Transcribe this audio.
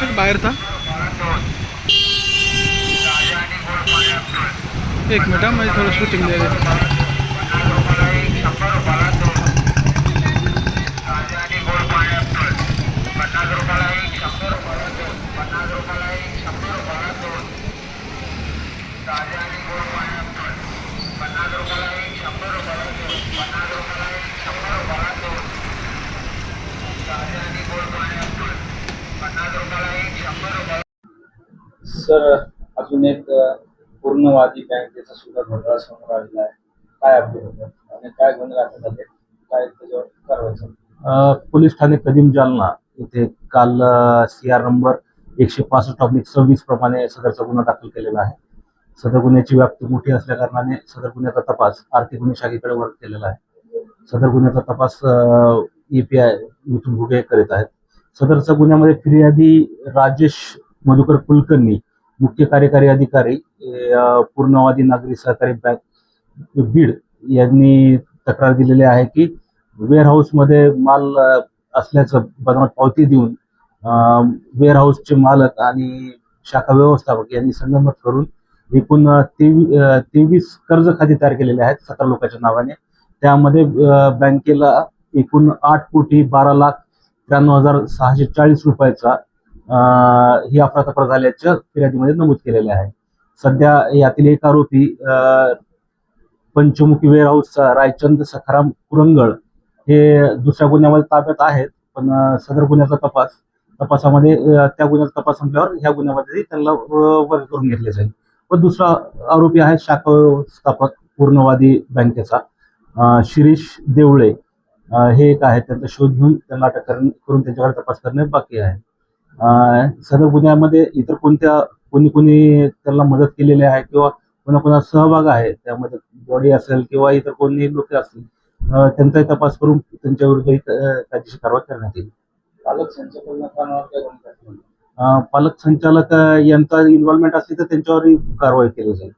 का बाहेर था? एक मिनट मैं थोड़ा शूटिंग दे देता. सर, अजून एक पूर्णवादी बँकेचा सुद्धा घोटाळा समोर आलेला आहे. काय अपडेट होतं आणि काय गुन्हे दाखल झाले, काय त्याच्यावर कारवाई झाली? पोलीस ठाणे कदीम जालना येथे काल CR नंबर 165/26 प्रमाणे सदरचा गुन्हा दाखल केलेला आहे. सदर गुन्ह्याची व्याप्ती मोठी असल्या कारणाने सदर गुन्ह्याचा तपास आर्थिक गुन्हे शाखेकडे वर्ग केलेला आहे. सदर गुन्ह्याचा तपास EPI मिथुन घुगे करीत आहेत. सदरच्या गुन्ह्यामध्ये फिर्यादी राजेश मधुकर कुलकर्णी, मुख्य कार्यकारी अधिकारी, पूर्णवादी नागरी सहकारी बँक बीड यांनी तक्रार दिलेली आहे की वेअरहाऊसमध्ये माल असल्याचं बनावट पावती देऊन वेअरहाऊसचे मालक आणि शाखा व्यवस्थापक यांनी संगनमत करून एकूण 23 कर्ज खाती तयार केलेले आहेत 17 लोकांच्या नावाने. त्यामध्ये बँकेला एकूण 8,12,93,640 रुपयाचा ही अफरातफर झाल्याच्या फिर्यादीमध्ये नमूद केलेले आहे. सध्या यातील एक आरोपी पंचमुखी वेअरहाऊसचा रायचंद सखाराम कुरंगळ हे दुसऱ्या गुन्ह्यामध्ये ताब्यात आहेत, पण सदर गुन्ह्याचा तपासामध्ये त्या गुन्ह्याचा तपास संपल्यावर ह्या गुन्ह्यामध्ये त्यांना वर्ग करून घेतले जाईल. पण दुसरा आरोपी आहे शाखा व्यवस्थापक पूर्णवादी बँकेचा शिरीष देवळे, हे एक आहे. त्यांचा शोध घेऊन त्यांना अटक करून त्यांच्याकडे तपास करणे बाकी आहे. सदर गुन्ह्यामध्ये इतर कोणी त्यांना मदत केलेली आहे किंवा कोणाकोणा सहभाग आहे त्यामध्ये, बॉडी असेल किंवा इतर कोणी लोक असतील, त्यांचाही तपास करून त्यांच्या विरुद्ध कायदेशीर कारवाई करण्यात येईल. पालक संचालकांवर काय गुन्हे दाखल झाले? पालक संचालक यांचा इन्व्हॉल्वमेंट असली तर त्यांच्यावरही कारवाई केली जाईल.